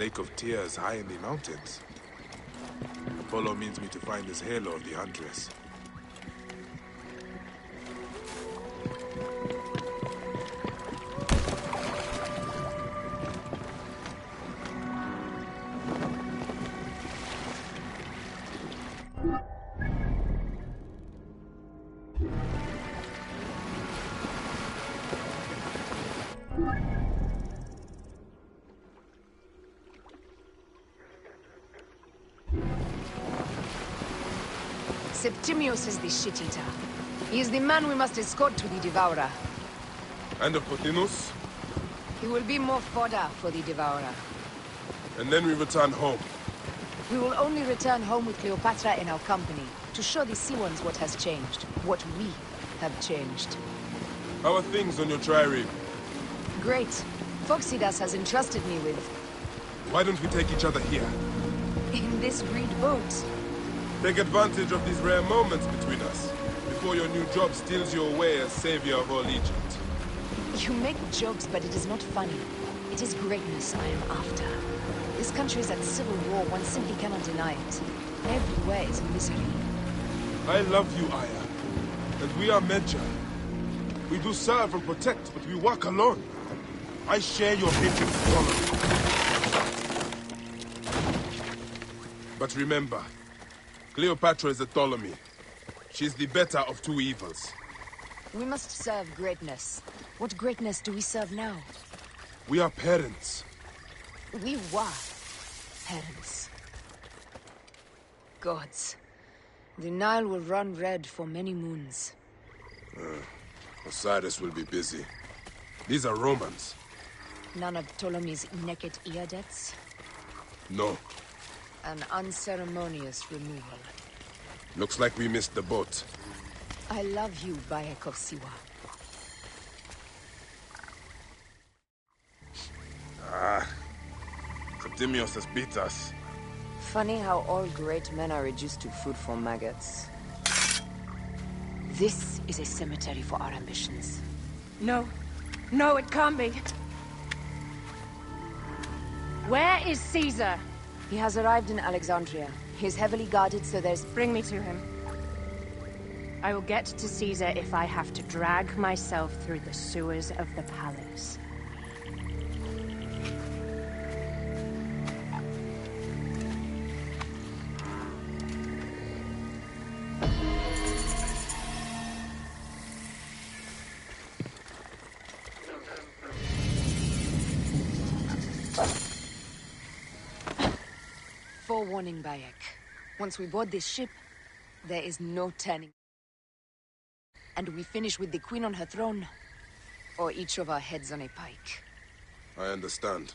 Lake of Tears high in the mountains. Apollo means me to find this halo of the Huntress. Septimius is the shit-eater. He is the man we must escort to the Devourer. And of Pothinus? He will be more fodder for the Devourer. And then we return home. We will only return home with Cleopatra in our company, to show the Sea Ones what has changed, what we have changed. How are things on your trireme? Great. Phoxidas has entrusted me with... Why don't we take each other here? in this great boat. Take advantage of these rare moments between us, before your new job steals you away as savior of all Egypt. You make jokes, but it is not funny. It is greatness I am after. This country is at civil war, one simply cannot deny it. Everywhere is misery. I love you, Aya. And we are Medja. We do serve and protect, but we work alone. I share your hatred for Ptolemy. But remember, Cleopatra is a Ptolemy. She's the better of two evils. We must serve greatness. What greatness do we serve now? We are parents. We were parents. Gods. The Nile will run red for many moons. Osiris will be busy. These are Romans. None of Ptolemy's naked ear debts? No. An unceremonious removal. Looks like we missed the boat. I love you, Bayek of Siwa. Septimius has beat us. Funny how all great men are reduced to food for maggots. This is a cemetery for our ambitions. No. No, it can't be. Where is Caesar? He has arrived in Alexandria. He is heavily guarded, so there's... Bring me to him. I will get to Caesar if I have to drag myself through the sewers of the palace. Forewarning, Bayek. Once we board this ship, there is no turning. And we finish with the queen on her throne, or each of our heads on a pike. I understand.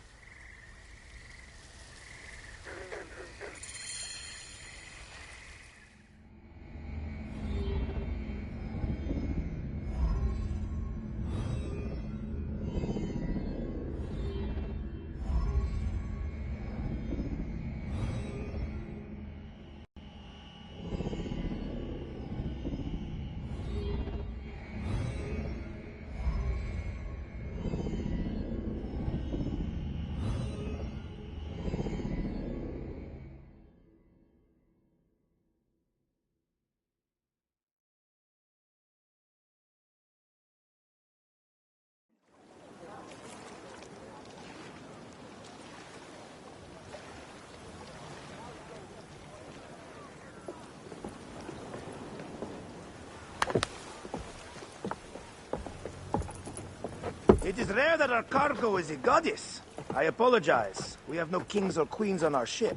It is rare that our cargo is a goddess. I apologize. We have no kings or queens on our ship.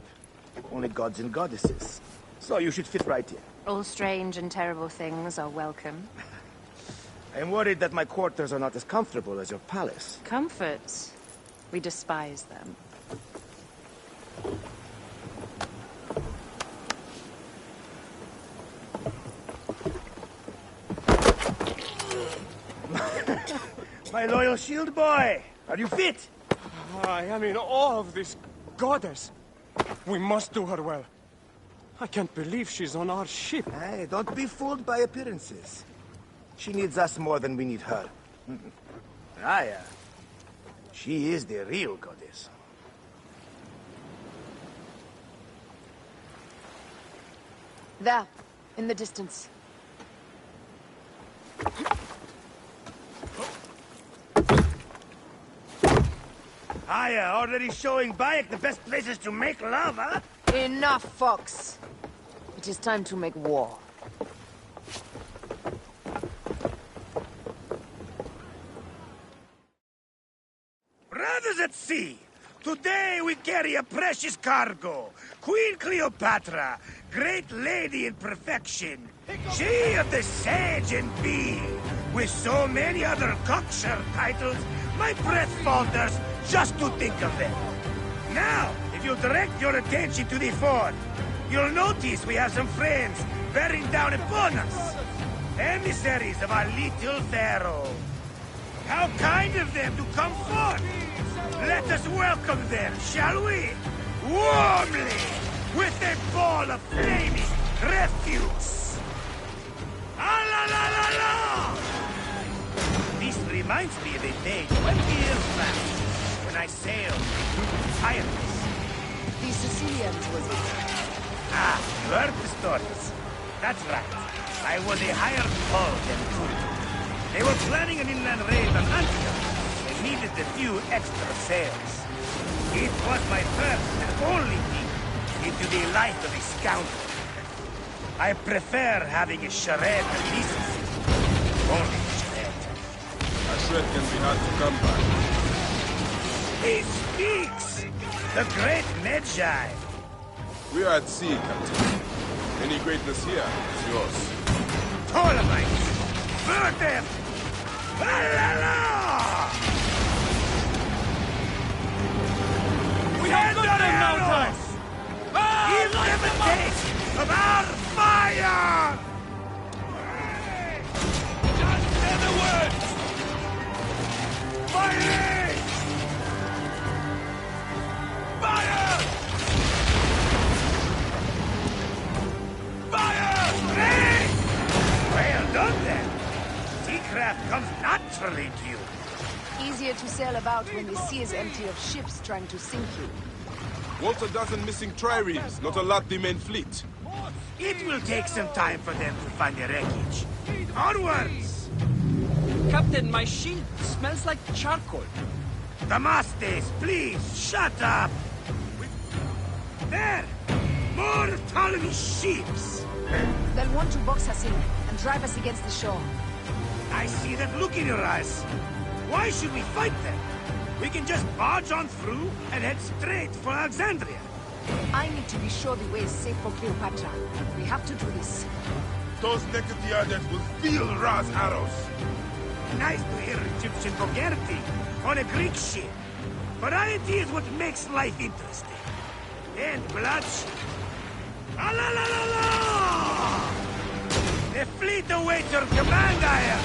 Only gods and goddesses. So you should fit right in. All strange and terrible things are welcome. I am worried that my quarters are not as comfortable as your palace. Comforts. We despise them. My loyal shield boy! Are you fit? I am in awe of this goddess. We must do her well. I can't believe she's on our ship. Hey, don't be fooled by appearances. She needs us more than we need her. Aya, she is the real goddess. There, in the distance. Aya, already showing Bayek the best places to make love, huh? Enough, Fox. It is time to make war. Brothers at sea, today we carry a precious cargo. Queen Cleopatra, great lady in perfection. She of the sage and bee. With so many other cocksure titles, my breath falters just to think of them. Now, if you direct your attention to the fort, you'll notice we have some friends bearing down upon us. Emissaries of our little pharaoh. How kind of them to come forth! Let us welcome them, shall we? Warmly! With a ball of flaming refuse! Ah la la la la! This reminds me of a day 20 years back, when I sailed through pirates. The Sicilians, was it? Ah, you heard the stories. That's right. I was a hired paw than two. They were planning an inland raid on Antioch and needed a few extra sails. It was my first and only peek into the life of a scoundrel. I prefer having a charade of decency. Only a charade. A shred can be hard to come by. He speaks! The great Magi! We are at sea, Captain. Any greatness here is yours. Ptolemaites! Burn them! La la la! We have got them now, arrows! Give them a taste of our fire! Just say the word! Fire! Fire! Fire! Hey! Well done then! Seacraft comes naturally to you. Easier to sail about when the sea is empty of ships trying to sink you. Walter doesn't missing triremes, not a lot the main fleet. It will take some time for them to find the wreckage. Onwards! Captain, my shield smells like charcoal. Damastes, please, shut up! There! More Ptolemy ships! They'll want to box us in and drive us against the shore. I see that look in your eyes. Why should we fight them? We can just barge on through and head straight for Alexandria. I need to be sure the way is safe for Cleopatra. We have to do this. Those naked Diadex will feel Ra's arrows. Nice to hear Egyptian vulgarity on a Greek ship. Variety is what makes life interesting. And bloodshed. Ah la la la la! The fleet awaits your command, Aya.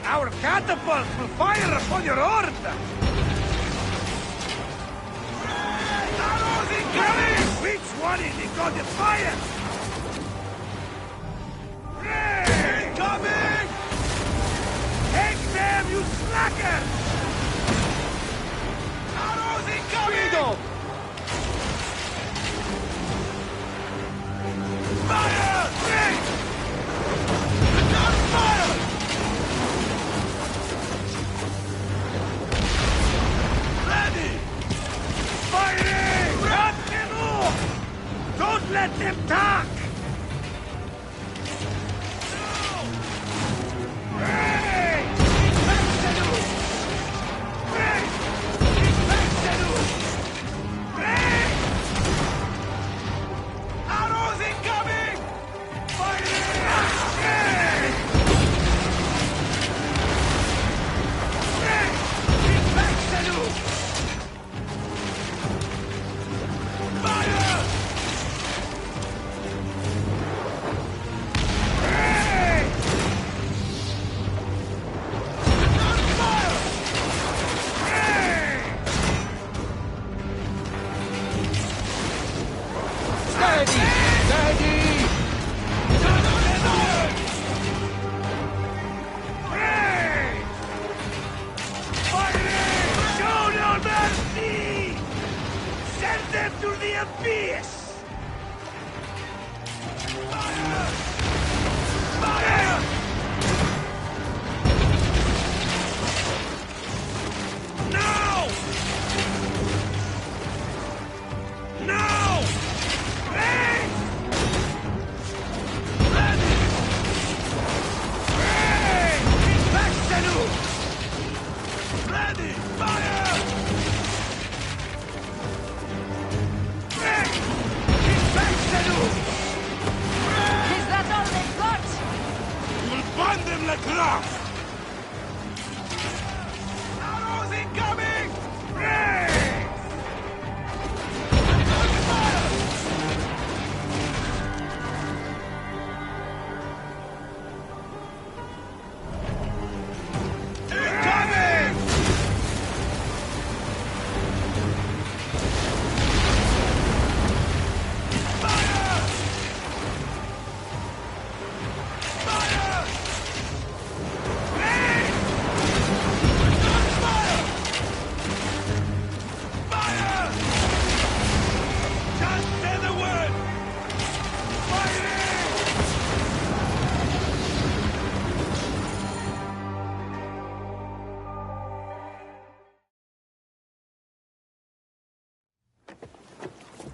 Our catapults will fire upon your order. Arrows incoming! Which one is the god of fire? Incoming! Take them, you slackers! Arrows incoming! Fire! Fire! Ready! Fighting! Cut them off! Don't let them talk! Hey! Arrows incoming! Send them to the abyss!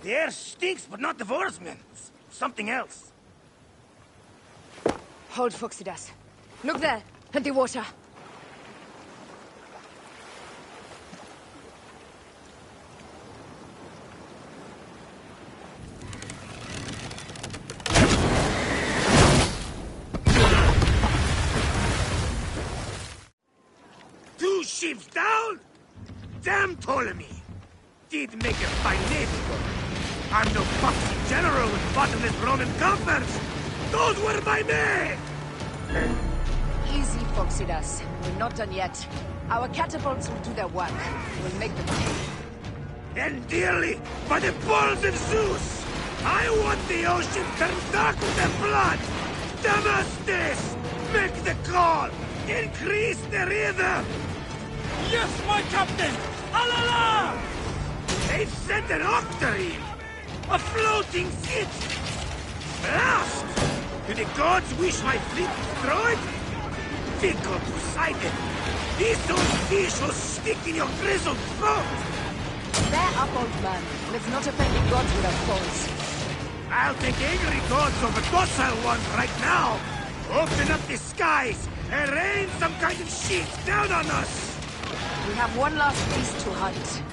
The air stinks, but not the horsemen. It's something else. Hold, Foxidas. Look there, at the water. Two ships down? Damn Ptolemy! Did make a fine navy. I'm no foxy general with bottomless Roman coffers! Those were my men! Easy, Foxidas. We're not done yet. Our catapults will do their work. We'll make them pay. And dearly, by the balls of Zeus, I want the ocean turned dark with their blood! Damastes! Make the call! Increase the rhythm! Yes, my captain! Alala! They've sent an octarine! A floating city! Blast! Do the gods wish my fleet destroyed? Fickle Poseidon! These old fish will stick in your grizzled throat! Bear up, old man. Let's not offend the gods with our foes. I'll take angry gods over docile ones right now! Open up the skies and rain some kind of shit down on us! We have one last beast to hunt.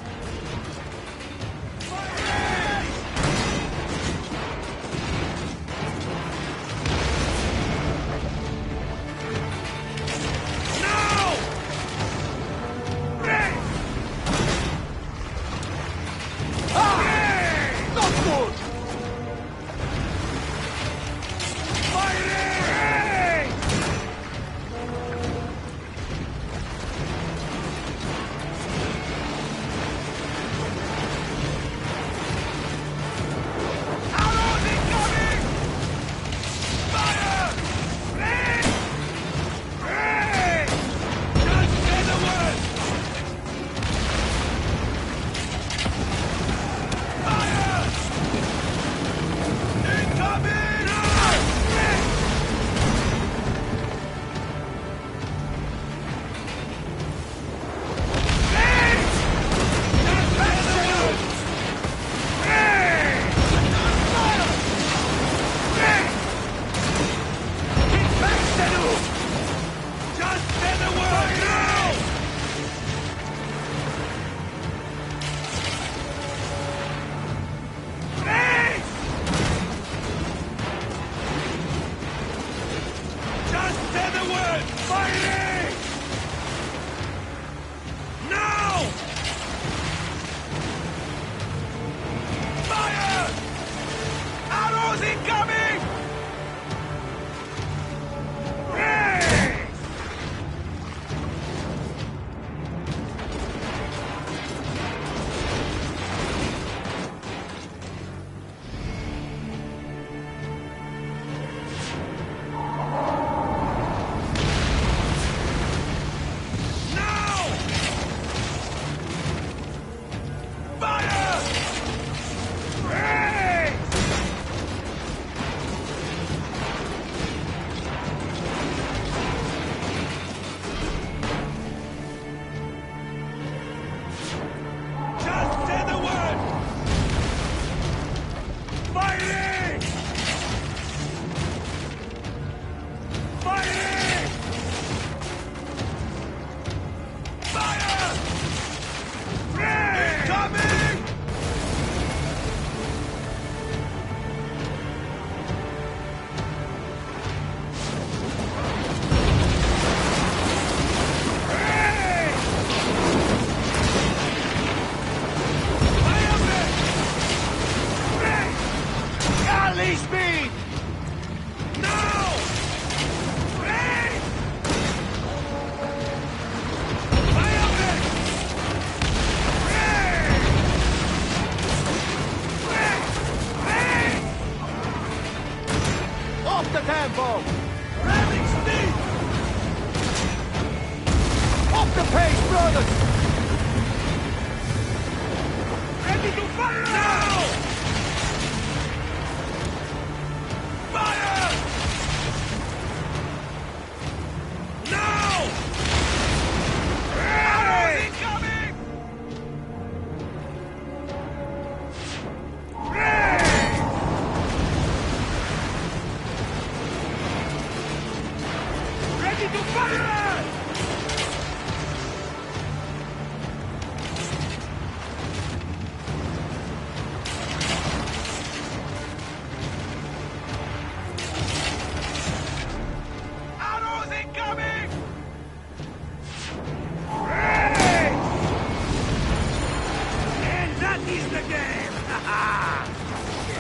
is the game!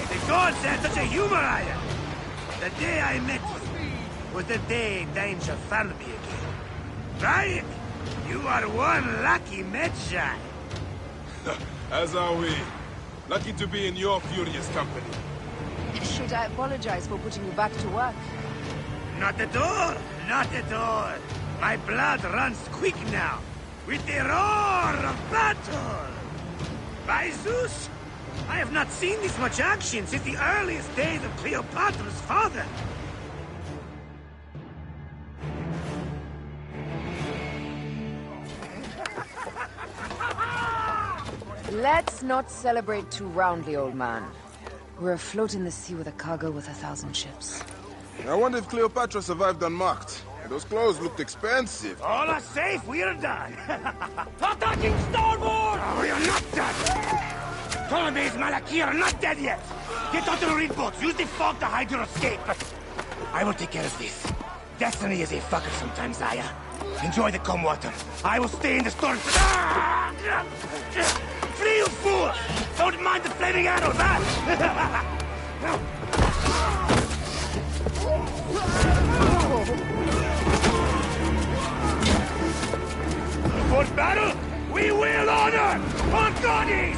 The gods had such a humor, Aya! The day I met you was the day danger found me again. Right? You are one lucky Medjay. As are we. Lucky to be in your furious company. Should I apologize for putting you back to work? Not at all! Not at all! My blood runs quick now, with the roar of battle! By Zeus! I have not seen this much action since the earliest days of Cleopatra's father! Let's not celebrate too roundly, old man. We're afloat in the sea with a cargo with 1,000 ships. I wonder if Cleopatra survived unmarked. Those clothes looked expensive. All are safe, we are done! Attacking starboard! We are not done! Ptolemy's Malaki are not dead yet! Get onto the reed boats, use the fog to hide your escape! I will take care of this. Destiny is a fucker sometimes, Aya. Enjoy the calm water. I will stay in the storm. Flee, you fool! Don't mind the flaming arrows, huh? For battle, we will honor our goddess!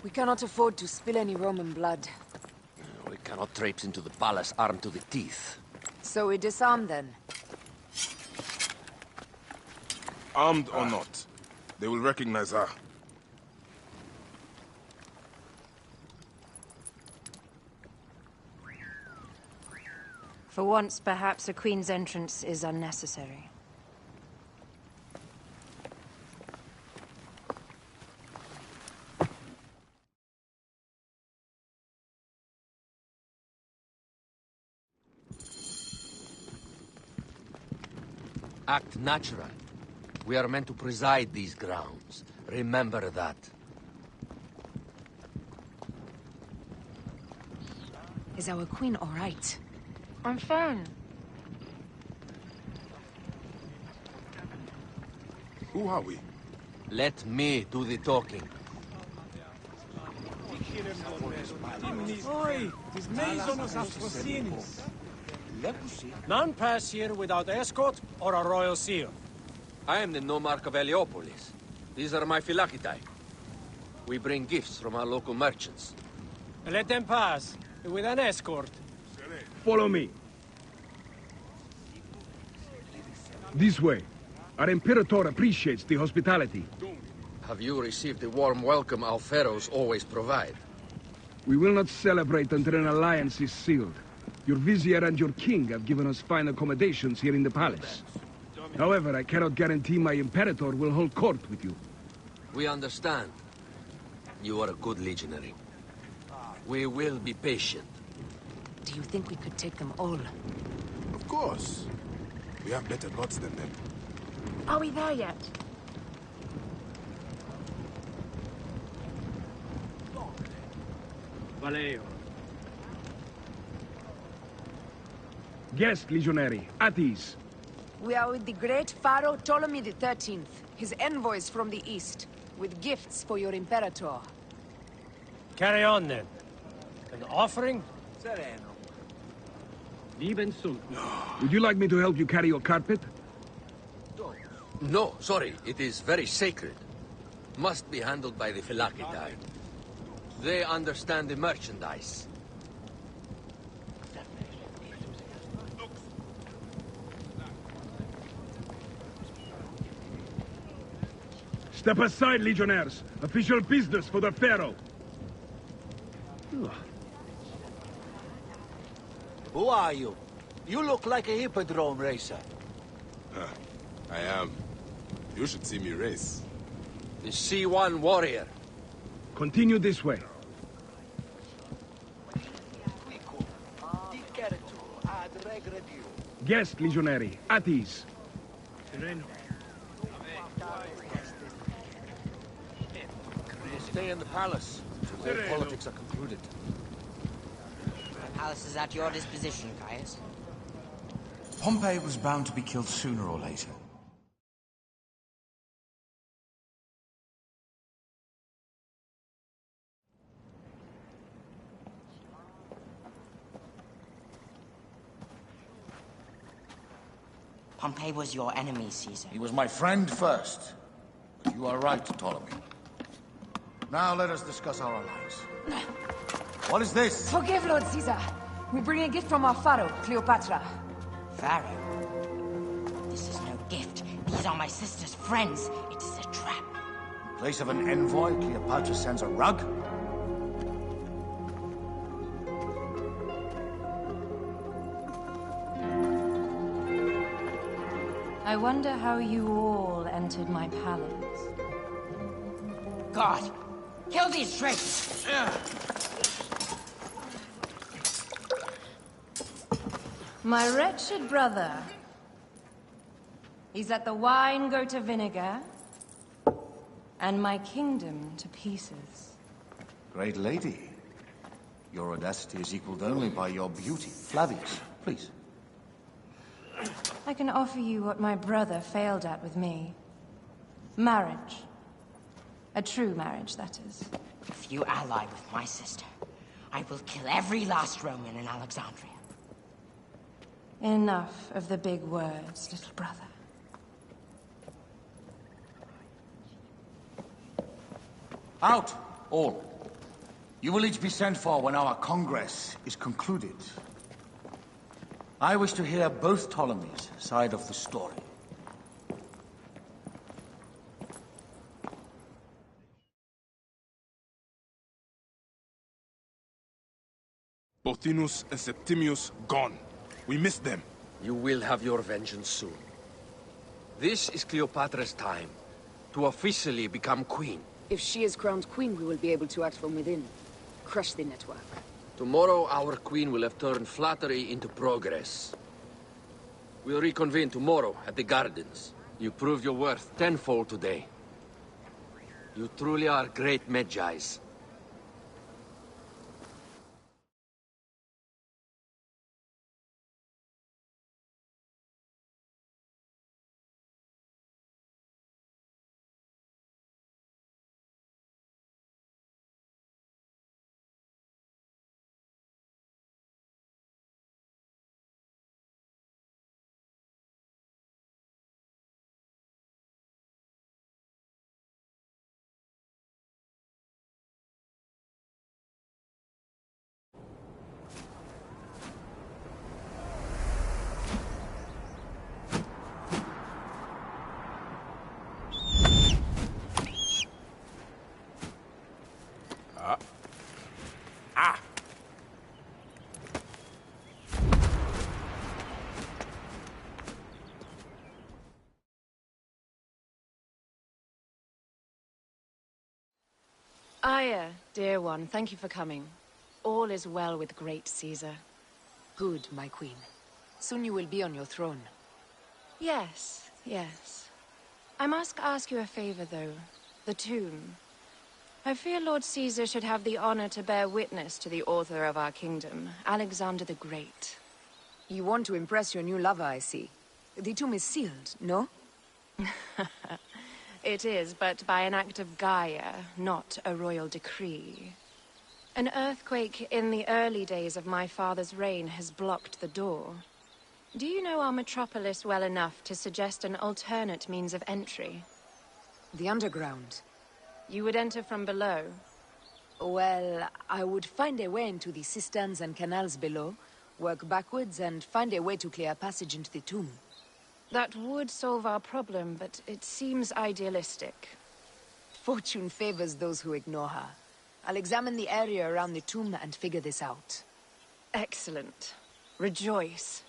We cannot afford to spill any Roman blood. We cannot traipse into the palace armed to the teeth. So we disarm then. Armed or not, they will recognize her. For once, perhaps a queen's entrance is unnecessary. Act natural. We are meant to preside these grounds. Remember that. Is our queen all right? I'm fine. Who are we? Let me do the talking. None pass here without escort or a royal seal. I am the nomarch of Heliopolis. These are my phylacitae. We bring gifts from our local merchants. Let them pass, with an escort. Follow me. This way. Our Imperator appreciates the hospitality. Have you received the warm welcome our pharaohs always provide? We will not celebrate until an alliance is sealed. Your vizier and your king have given us fine accommodations here in the palace. However, I cannot guarantee my Imperator will hold court with you. We understand. You are a good legionary. We will be patient. Do you think we could take them all? Of course. We have better gods than them. Are we there yet? Valeo. Guest, legionary, at ease. We are with the great Pharaoh Ptolemy XIII, his envoys from the east, with gifts for your Imperator. Carry on, then. An offering? Sereno. Would you like me to help you carry your carpet? No, sorry. It is very sacred. Must be handled by the Phylakitae. They understand the merchandise. Step aside, Legionnaires. Official business for the Pharaoh. Who are you? You look like a hippodrome racer. I am. You should see me race. The C1 warrior. Continue this way. Guest, Legionary. At ease. Stay in the palace until all politics are concluded. The palace is at your disposition, Caius. Pompey was bound to be killed sooner or later. Pompey was your enemy, Caesar. He was my friend first. But you are right, Ptolemy. Now let us discuss our allies. What is this? Forgive, Lord Caesar. We bring a gift from our pharaoh, Cleopatra. Pharaoh? This is no gift. These are my sister's friends. It is a trap. In place of an envoy, Cleopatra sends a rug? I wonder how you all entered my palace. God! Kill these traitors! My wretched brother. He's let the wine go to vinegar, and my kingdom to pieces. Great lady. Your audacity is equaled only by your beauty. Flavius, please. I can offer you what my brother failed at with me. Marriage. A true marriage, that is. If you ally with my sister, I will kill every last Roman in Alexandria. Enough of the big words, little brother. Out, all. You will each be sent for when our Congress is concluded. I wish to hear both Ptolemies' side of the story. Pothinus and Septimius gone. We missed them. You will have your vengeance soon. This is Cleopatra's time to officially become queen. If she is crowned queen, we will be able to act from within. Crush the network. Tomorrow, our queen will have turned flattery into progress. We'll reconvene tomorrow at the gardens. You proved your worth tenfold today. You truly are great Magi's. Aya, dear one, thank you for coming. All is well with great Caesar. Good, my queen. Soon you will be on your throne. Yes, yes. I must ask you a favor, though. The tomb. I fear Lord Caesar should have the honor to bear witness to the author of our kingdom, Alexander the Great. You want to impress your new lover, I see. The tomb is sealed, no? It is, but by an act of Gaia, not a royal decree. An earthquake in the early days of my father's reign has blocked the door. Do you know our metropolis well enough to suggest an alternate means of entry? The underground. You would enter from below? Well, I would find a way into the cisterns and canals below, work backwards, and find a way to clear a passage into the tomb. That would solve our problem, but it seems idealistic. Fortune favors those who ignore her. I'll examine the area around the tomb and figure this out. Excellent. Rejoice.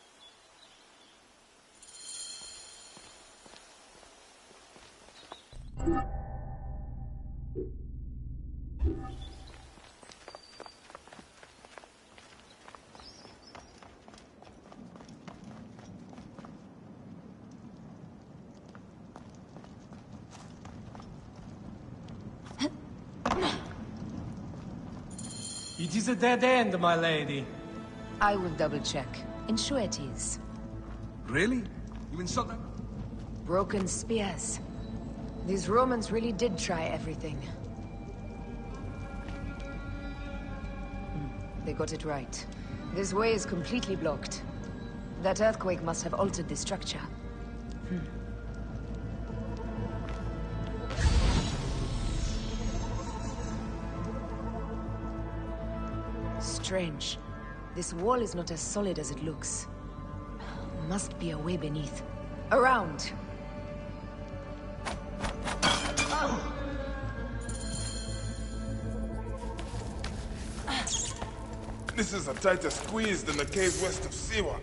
It is a dead end, my lady. I will double-check. Ensure it is. Really? You mean something? Broken spears. These Romans really did try everything. They got it right. This way is completely blocked. That earthquake must have altered the structure. Strange. This wall is not as solid as it looks. Must be a way beneath. Around! This is a tighter squeeze than the cave west of Siwa.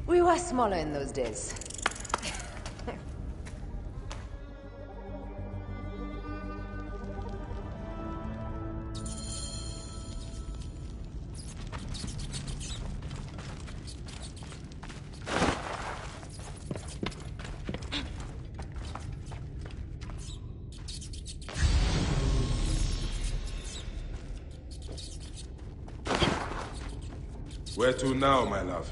We were smaller in those days. Where to now, my love?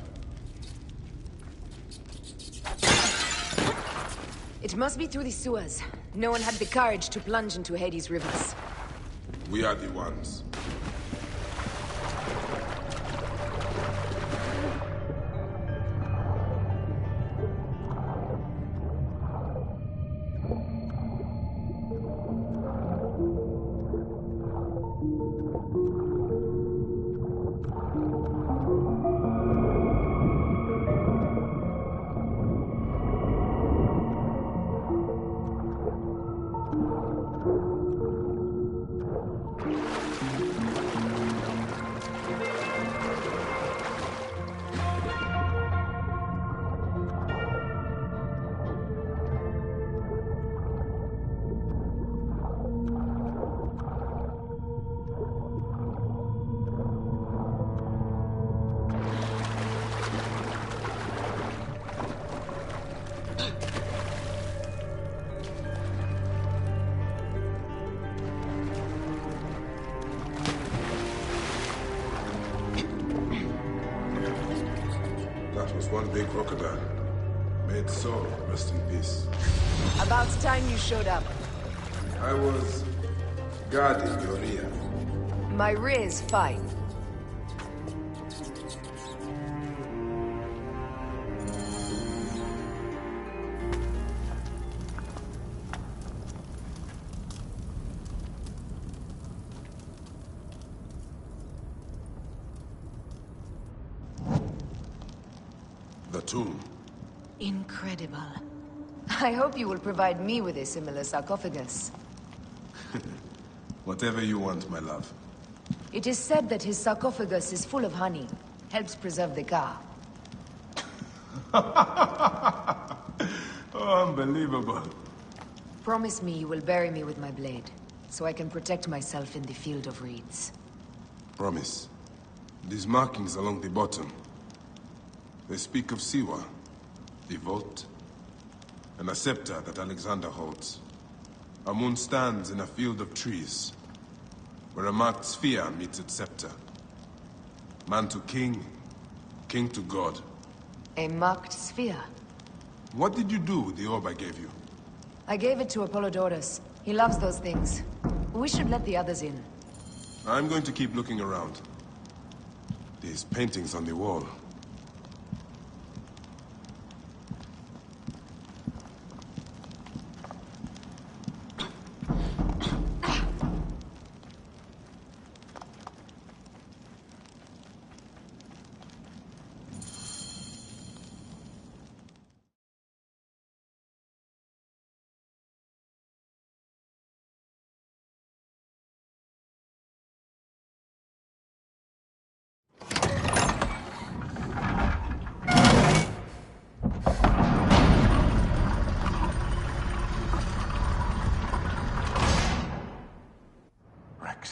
It must be through the sewers. No one had the courage to plunge into Hades' rivers. We are the ones. That was one big crocodile. May its soul rest in peace. About time you showed up. I was guarding your rear. My rear is fine. The tomb. Incredible. I hope you will provide me with a similar sarcophagus. Whatever you want, my love. It is said that his sarcophagus is full of honey. Helps preserve the car. Oh, unbelievable. Promise me you will bury me with my blade, so I can protect myself in the field of reeds. Promise. These markings along the bottom. They speak of Siwa, the vault, and a scepter that Alexander holds. A moon stands in a field of trees, where a marked sphere meets its scepter. Man to king, king to god. A marked sphere? What did you do with the orb I gave you? I gave it to Apollodorus. He loves those things. We should let the others in. I'm going to keep looking around. These paintings on the wall.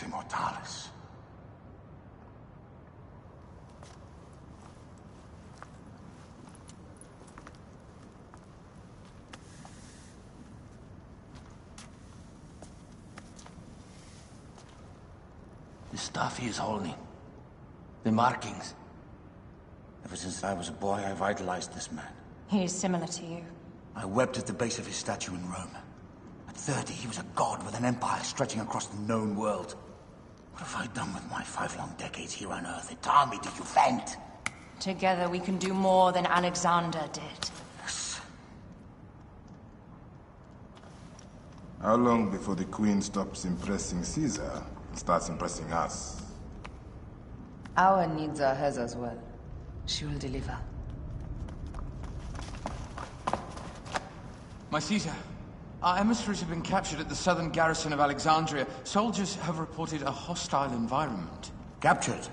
Immortalis. The stuff he is holding. The markings. Ever since I was a boy, I've idolized this man. He is similar to you. I wept at the base of his statue in Rome. At 30, he was a god with an empire stretching across the known world. What have I done with my 5 long decades here on Earth? An army to defend? Together we can do more than Alexander did. Yes. How long before the Queen stops impressing Caesar and starts impressing us? Our needs are hers as well. She will deliver. My Caesar, our emissaries have been captured at the southern garrison of Alexandria. Soldiers have reported a hostile environment. Captured?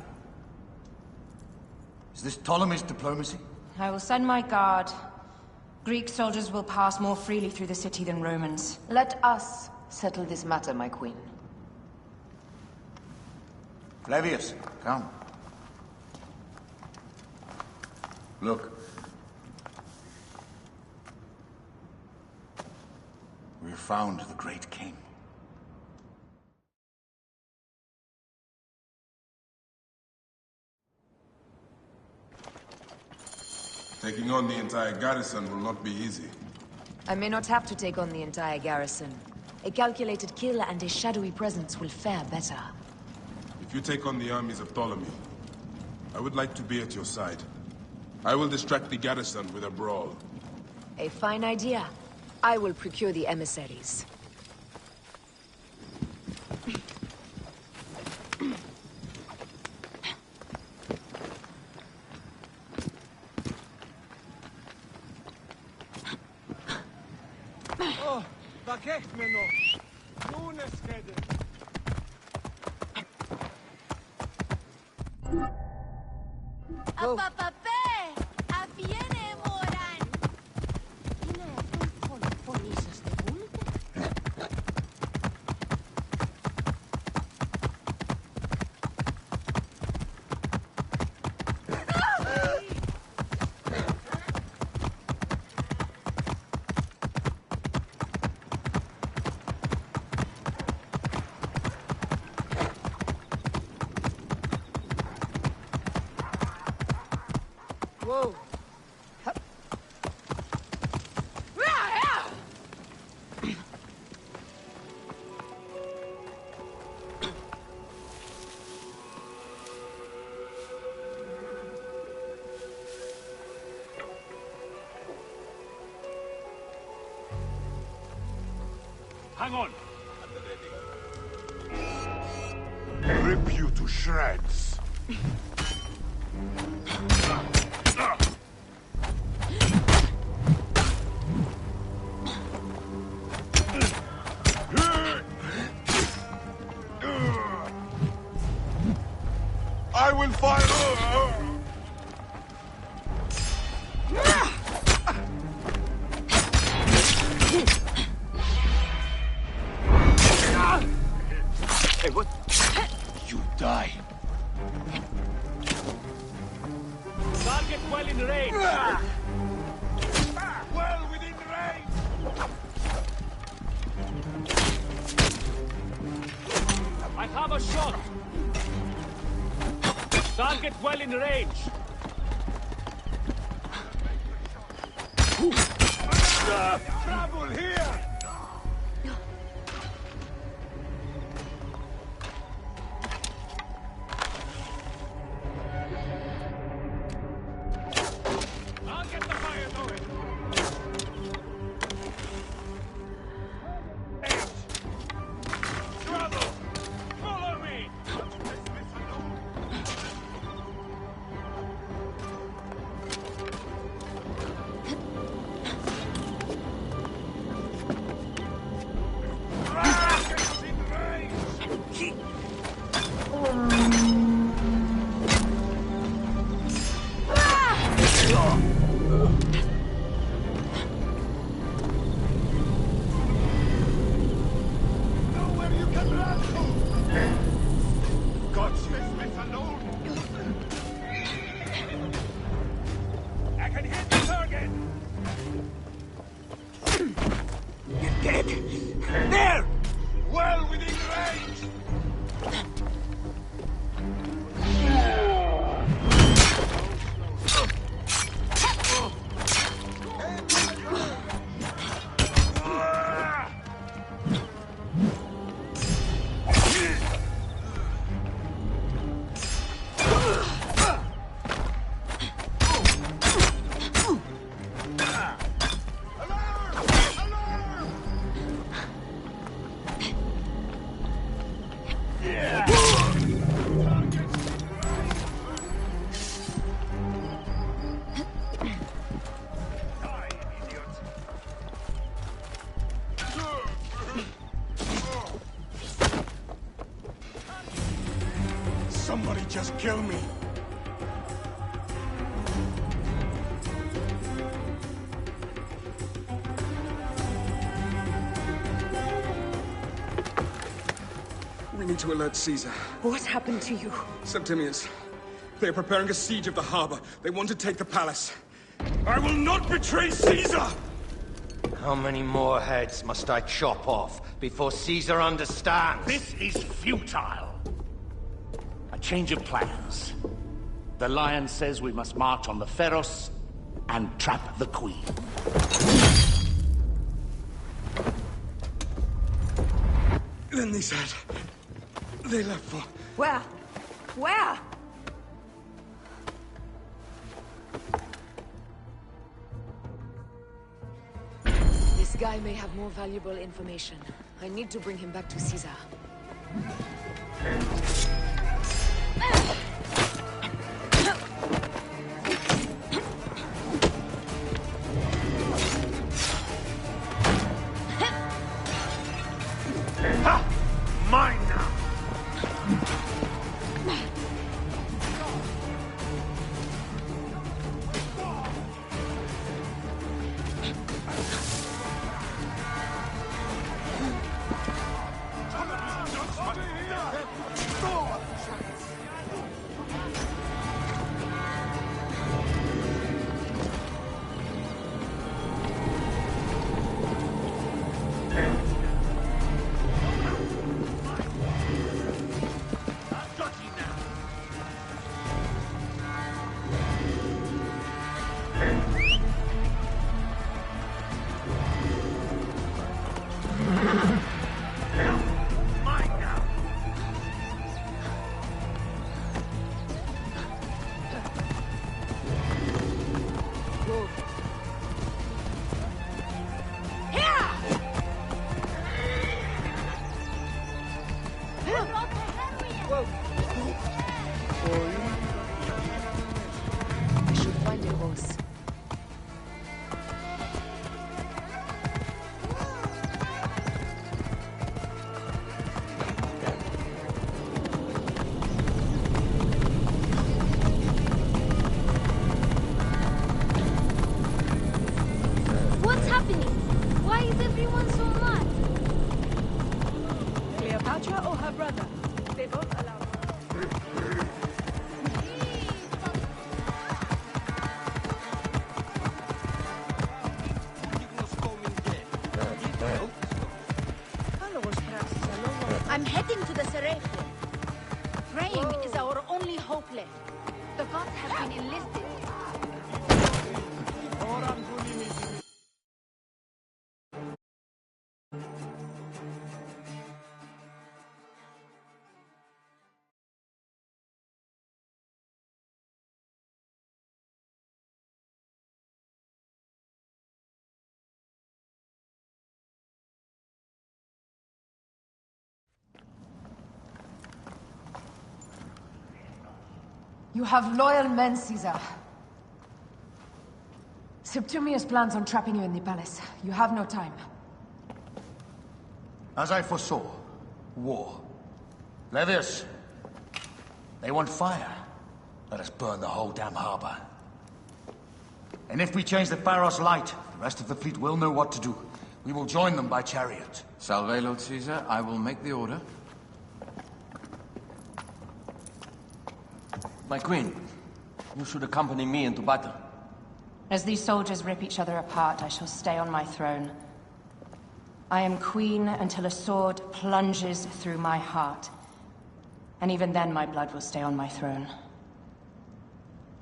Is this Ptolemy's diplomacy? I will send my guard. Greek soldiers will pass more freely through the city than Romans. Let us settle this matter, my queen. Flavius, come. Look. We have found the great king. Taking on the entire garrison will not be easy. I may not have to take on the entire garrison. A calculated kill and a shadowy presence will fare better. If you take on the armies of Ptolemy, I would like to be at your side. I will distract the garrison with a brawl. A fine idea. I will procure the emissaries. Oh, bakech meno. Nun es rede. Whoa. Hang on. Rip you to shreds. I will fire. Hey, what? You die. Target well in range. Well within range. I have a shot. Target well in range. Trouble here. Somebody just kill me. We need to alert Caesar. What happened to you? Septimius. They are preparing a siege of the harbor. They want to take the palace. I will not betray Caesar! How many more heads must I chop off before Caesar understands? This is futile. A change of plans. The Lion says we must march on the Pharos and trap the Queen. Then they said... they left for... Where? Where? This guy may have more valuable information. I need to bring him back to Caesar. Ha! Mine now! I should find a horse. What's happening? Why is everyone so mad? Cleopatra or her brother? They both allow. I'm heading to the Seraphium. Praying is our only hope left. The gods have been enlisted. You have loyal men, Caesar. Septimius plans on trapping you in the palace. You have no time. As I foresaw, war. Levius, they want fire. Let us burn the whole damn harbor. And if we change the Pharos light, the rest of the fleet will know what to do. We will join them by chariot. Salve, Lord Caesar. I will make the order. My queen, you should accompany me into battle. As these soldiers rip each other apart, I shall stay on my throne. I am queen until a sword plunges through my heart. And even then my blood will stay on my throne.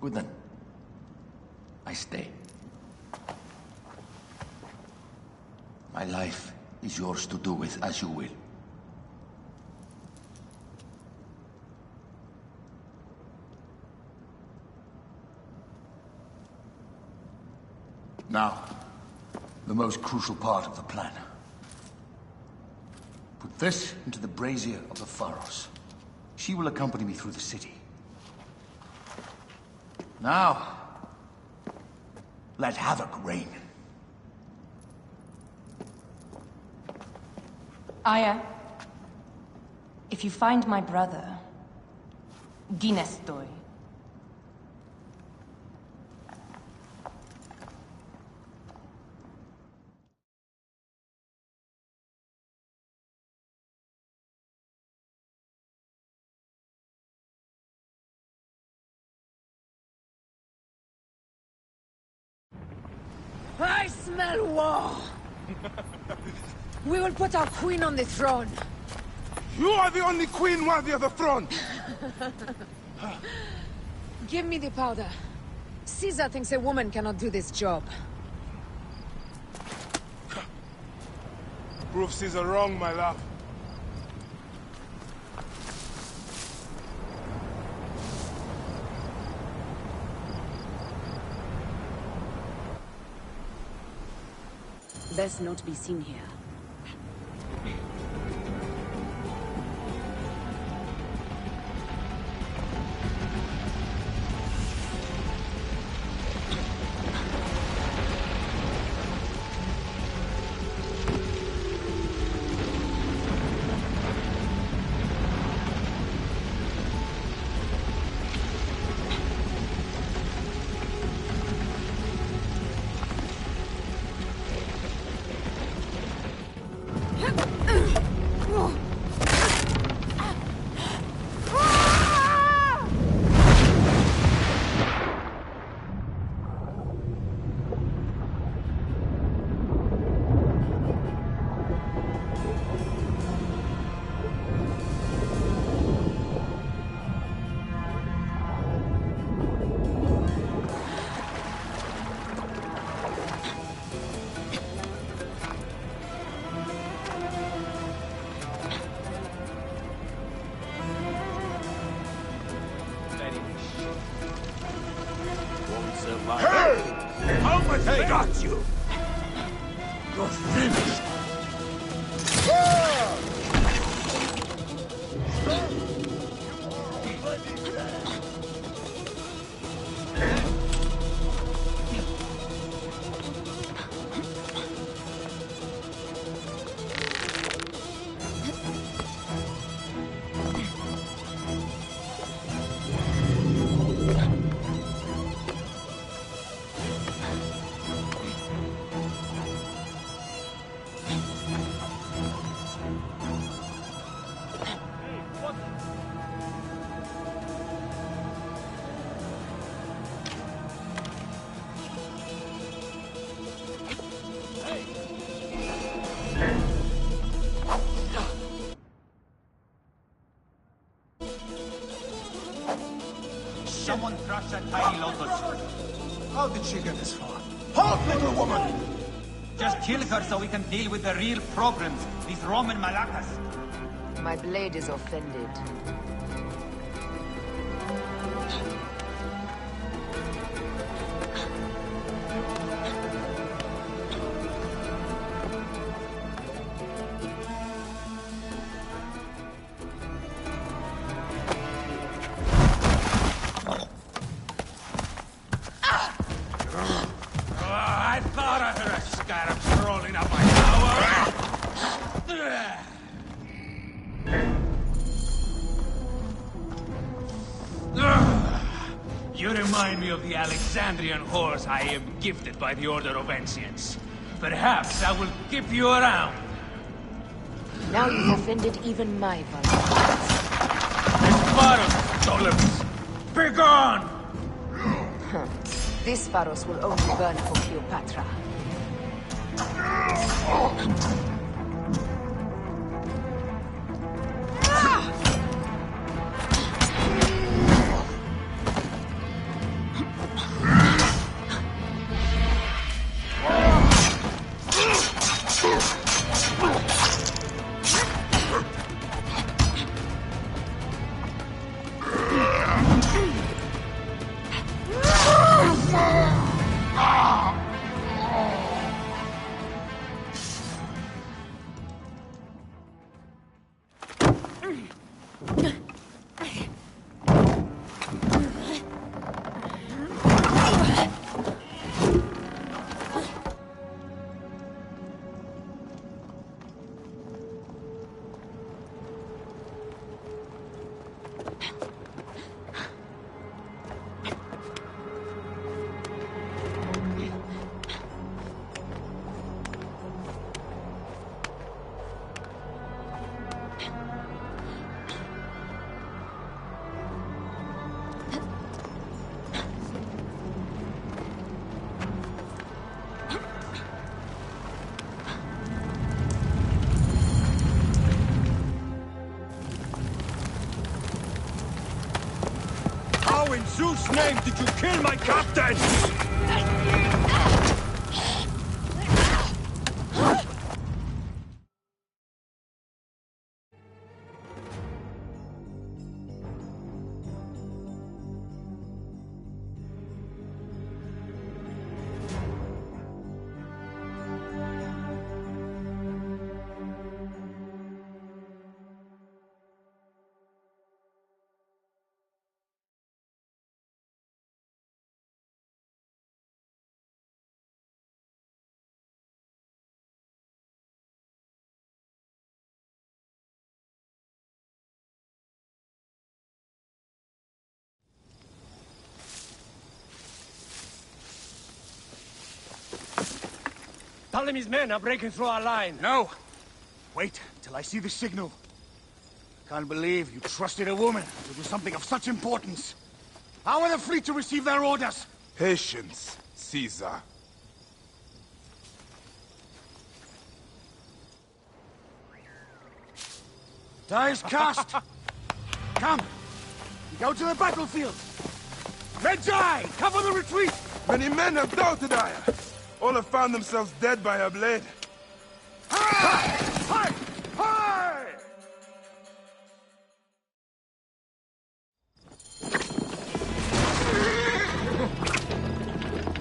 Good then. I stay. My life is yours to do with as you will. Now, the most crucial part of the plan. Put this into the brazier of the Pharos. She will accompany me through the city. Now, let havoc reign. Aya, if you find my brother, Din estoy. I smell war! We will put our queen on the throne. You are the only queen worthy of the throne! Give me the powder. Caesar thinks a woman cannot do this job. Prove Caesar wrong, my love. Best not be seen here. How much they got you? You're finished. Someone crush that tiny lotus. How did she get this far? Halt, little woman! Just kill her so we can deal with the real problems, these Roman malacas. My blade is offended. I thought I heard a scarab crawling up my tower. You remind me of the Alexandrian horse I am gifted by the Order of Ancients. Perhaps I will keep you around. Now you've offended even my valor. Pharos, Ptolemies! Begone! This Pharos will only burn for Cleopatra. How in Zeus' name did you kill my captain? Ptolemy's men are breaking through our line. No! Wait till I see the signal. Can't believe you trusted a woman to do something of such importance. How are the fleet to receive their orders? Patience, Caesar. Die is cast! Come! We go to the battlefield! Medjay! Cover the retreat! Many men have doubted Aya. All have found themselves dead by her blade. Hi! Hi! Hi!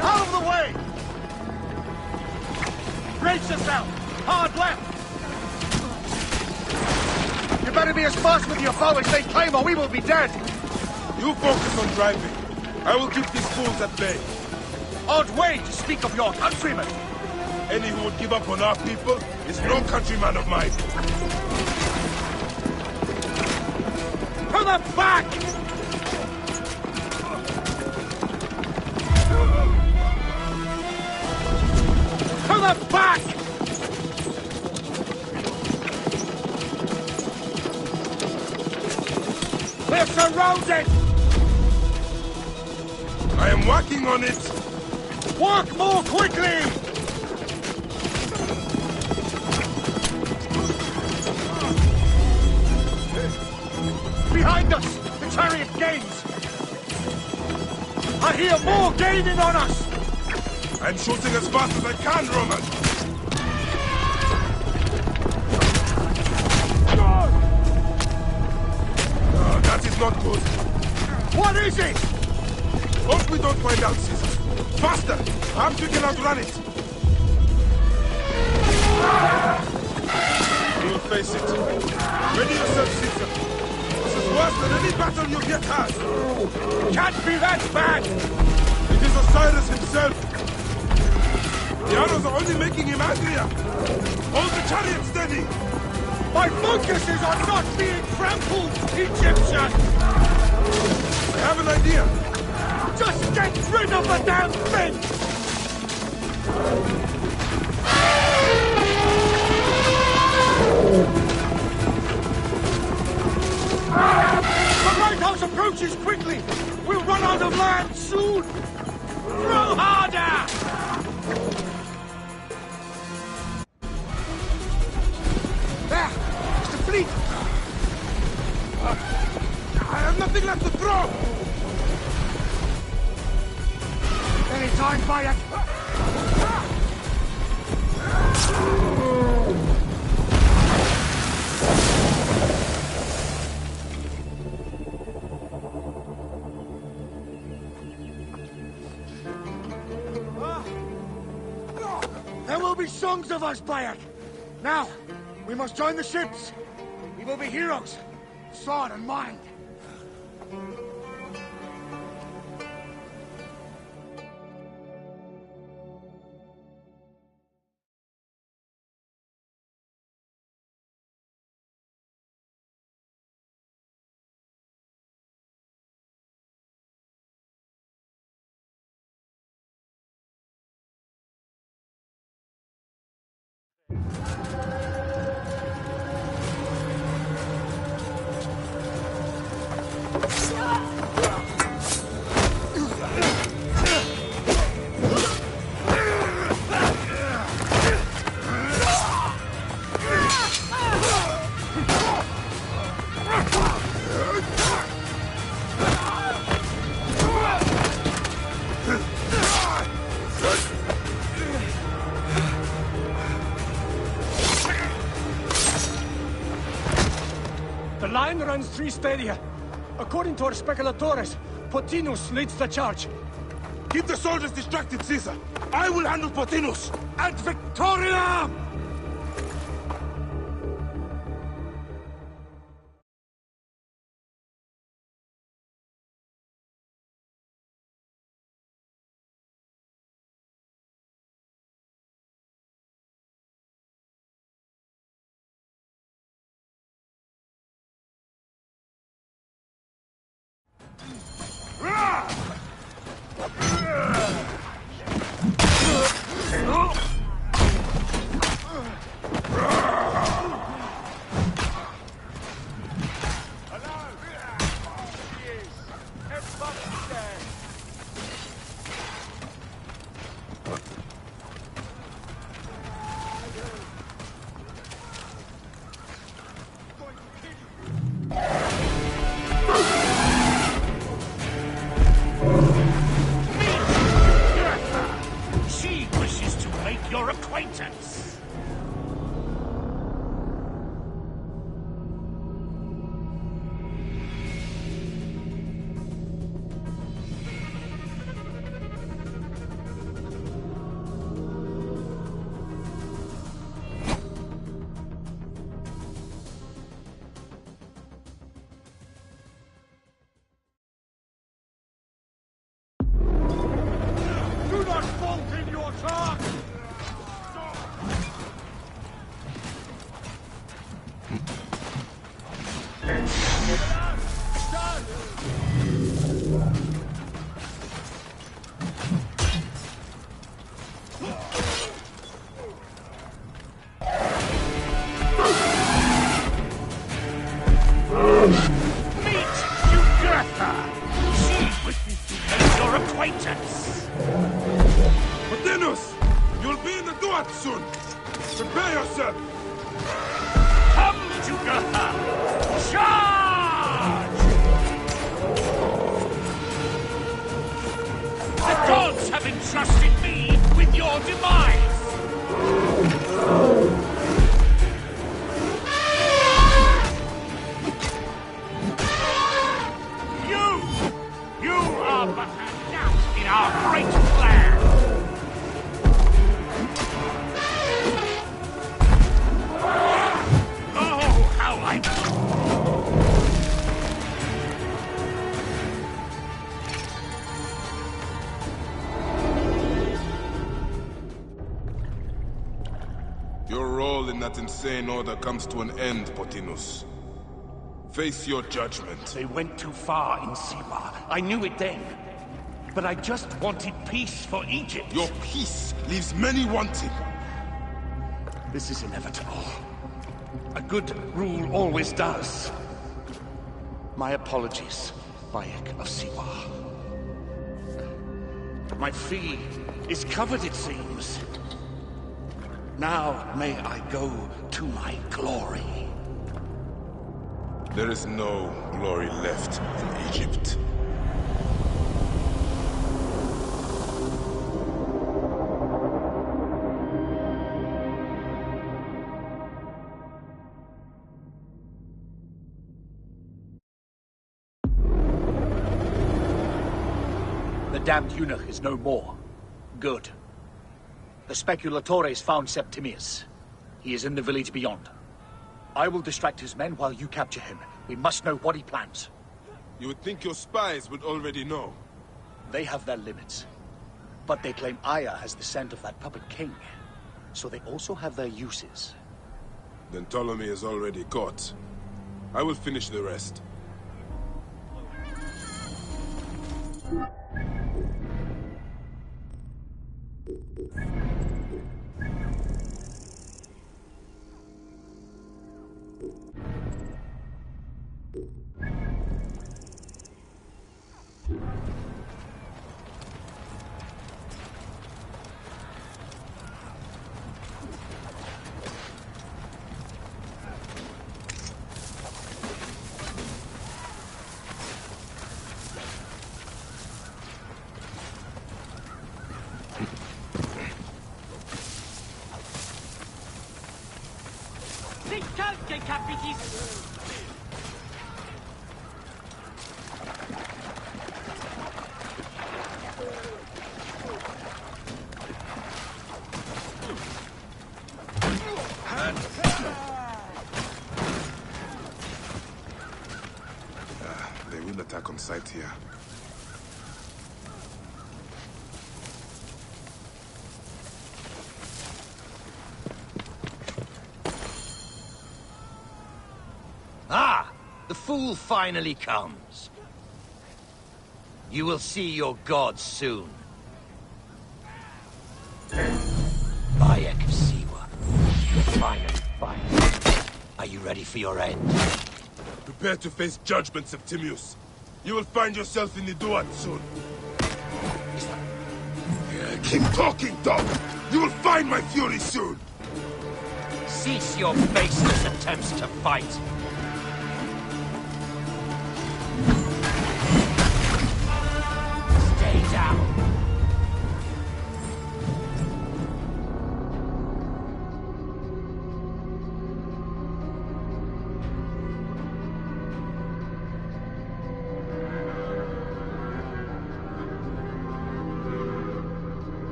Out of the way! Brace yourself! Hard left! You better be as fast with your bow as they claim or we will be dead! You focus on driving. I will keep these fools at bay. Odd way to speak of your countrymen! Any who would give up on our people is no countryman of mine. To the back! To the back! We're surrounded! I am working on it! Work more quickly! Behind us! The chariot gains! I hear more gaining on us! I'm shooting as fast as I can, Roman! Oh, that is not good. What is it? Hope we don't find out, Caesar. Faster! Perhaps we can outrun it! You will face it. Ready yourself, Caesar. This is worse than any battle you've yet had. Can't be that bad! It is Osiris himself. The arrows are only making him angrier. Hold the chariot steady. My focus is on not being trampled, Egyptian! I have an idea. Just get rid of the damn thing! The lighthouse approaches quickly! We'll run out of land soon! Throw harder! There! It's the fleet! I have nothing left to throw! Any time, Bayek! There will be songs of us, Bayek! Now, we must join the ships! We will be heroes! Sword and mind! defends 3 stadia. According to our speculatores, Potinus leads the charge. Keep the soldiers distracted, Caesar. I will handle Potinus. Ad Victoriam! That insane order comes to an end, Potinus. Face your judgment. They went too far in Siwa. I knew it then. But I just wanted peace for Egypt. Your peace leaves many wanting. This is inevitable. A good rule always does. My apologies, Bayek of Siwa. My fee is covered, it seems. Now may I go to my glory. There is no glory left in Egypt. The damned eunuch is no more. Good. The speculatores found Septimius. He is in the village beyond. I will distract his men while you capture him. We must know what he plans. You would think your spies would already know. They have their limits. But they claim Aya has the scent of that puppet king. So they also have their uses. Then Ptolemy is already caught. I will finish the rest. here. Ah! The fool finally comes. You will see your gods soon. Bayek of Siwa. Finally, finally. Are you ready for your end? Prepare to face judgment, Septimius. You will find yourself in the Duat soon. Keep talking, dog! You will find my fury soon! Cease your baseless attempts to fight. Stay down.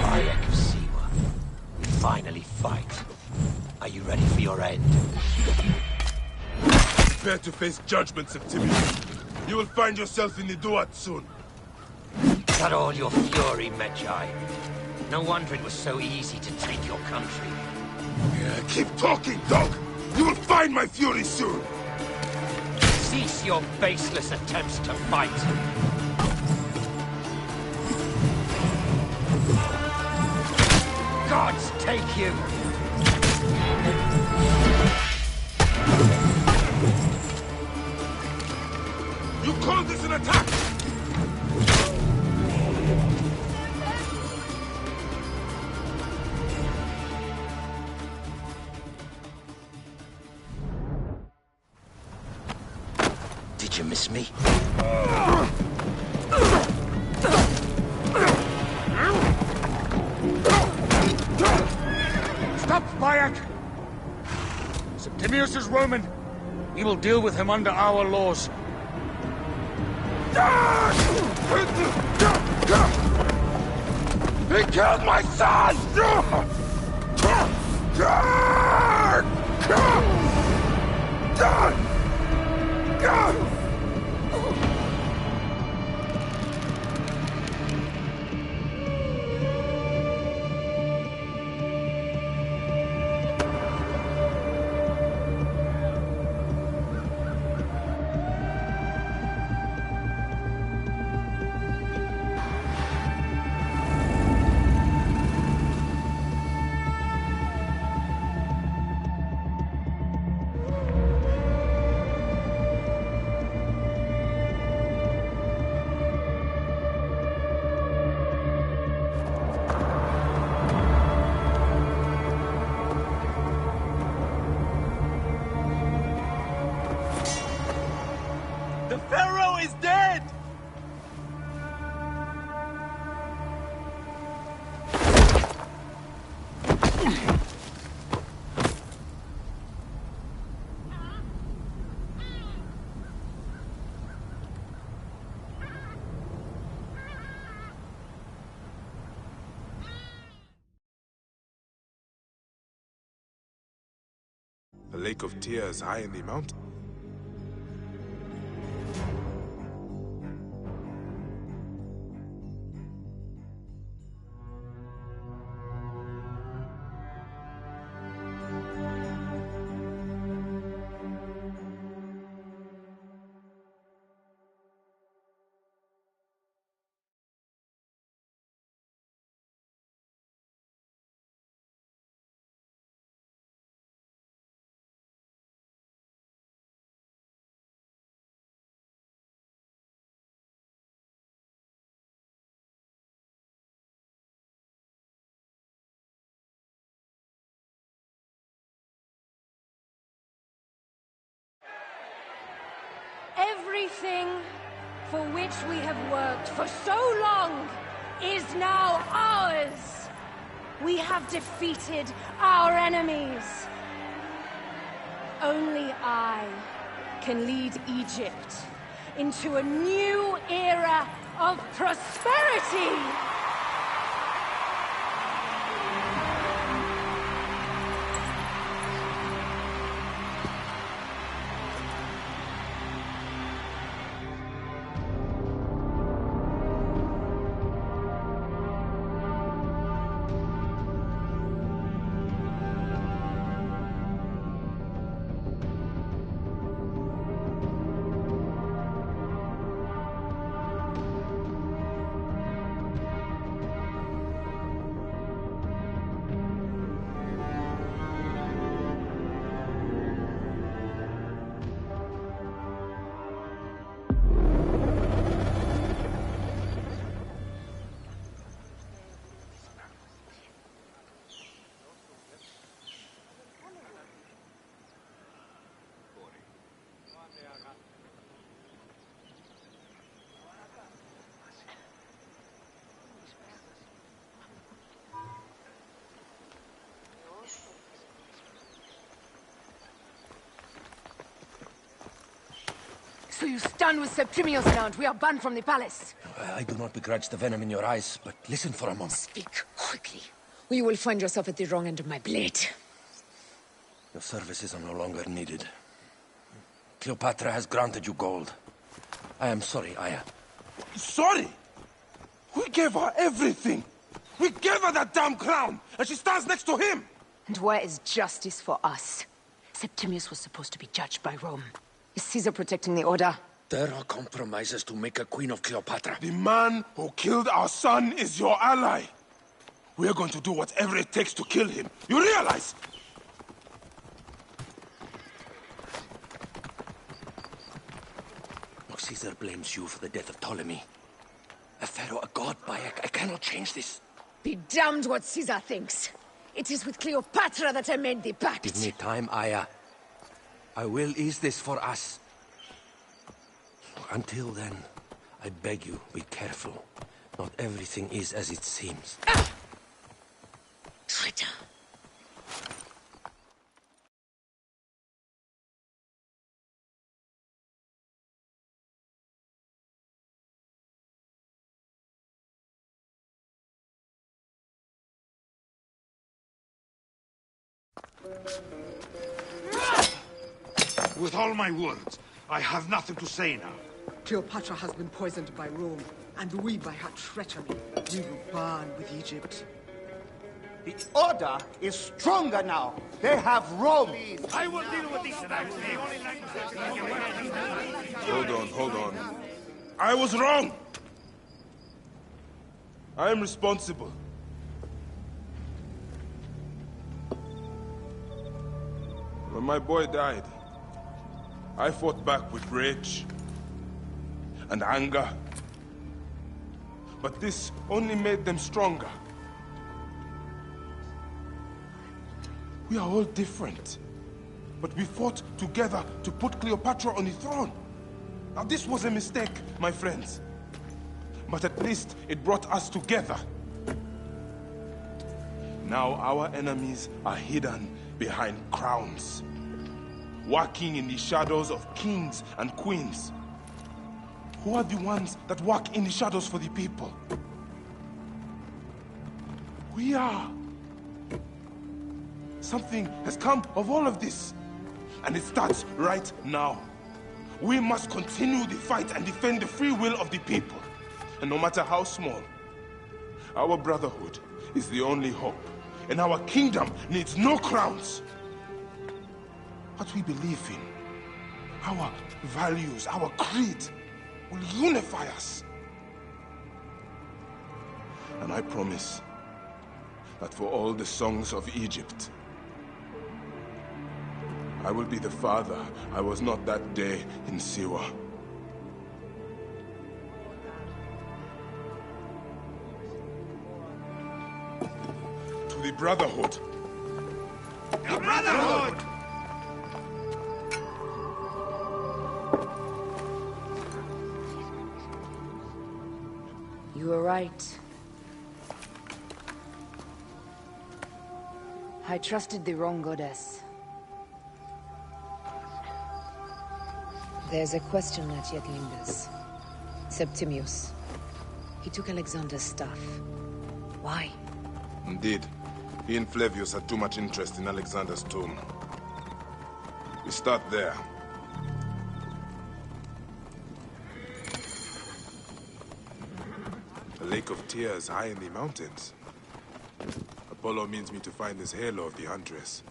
Bayek of Siwa. We finally fight. Are you ready for your end? Prepare to face judgment, Septimius. You will find yourself in the Duat soon. Got all your fury, Medjay. No wonder it was so easy to take your country. Keep talking, dog! You will find my fury soon! Cease your baseless attempts to fight. Gods take you! You call this an attack? Did you miss me? Stop, Bayek! Septimius is Roman. We will deal with him under our laws. He killed my son! The Pharaoh is dead! The Lake of Tears high in the mountain. Everything for which we have worked for so long is now ours. We have defeated our enemies. Only I can lead Egypt into a new era of prosperity. So you stand with Septimius now, and we are banned from the palace. I do not begrudge the venom in your eyes, but listen for a moment. Speak quickly, or you will find yourself at the wrong end of my blade. Your services are no longer needed. Cleopatra has granted you gold. I am sorry, Aya. Sorry? We gave her everything. We gave her that damn crown, and she stands next to him. And where is justice for us? Septimius was supposed to be judged by Rome. Is Caesar protecting the Order? There are compromises to make a queen of Cleopatra. The man who killed our son is your ally. We're going to do whatever it takes to kill him. You realize? Caesar blames you for the death of Ptolemy. A pharaoh, a god, Bayek. I cannot change this. Be damned what Caesar thinks. It is with Cleopatra that I made the pact. Give me time, Aya. I will ease this for us. Until then, I beg you, be careful. Not everything is as it seems. Ah! Traitor. With all my words, I have nothing to say now. Cleopatra has been poisoned by Rome, and we by her treachery. We will burn with Egypt. The Order is stronger now. They have Rome. I will deal with this tonight. Hold on. I was wrong. I am responsible. When my boy died, I fought back with rage and anger. But this only made them stronger. We are all different. But we fought together to put Cleopatra on the throne. Now this was a mistake, my friends. But at least it brought us together. Now our enemies are hidden behind crowns, working in the shadows of kings and queens. Who are the ones that work in the shadows for the people? We are. Something has come of all of this, and it starts right now. We must continue the fight and defend the free will of the people. And no matter how small, our brotherhood is the only hope, and our kingdom needs no crowns. What we believe in, our values, our creed, will unify us. And I promise that for all the songs of Egypt, I will be the father I was not that day in Siwa. To the Brotherhood. The Brotherhood! You were right. I trusted the wrong goddess. There's a question that yet lingers. Septimius. He took Alexander's stuff. Why? Indeed. He and Flavius had too much interest in Alexander's tomb. We start there. A lake of tears high in the mountains. Apollo means me to find this halo of the Huntress.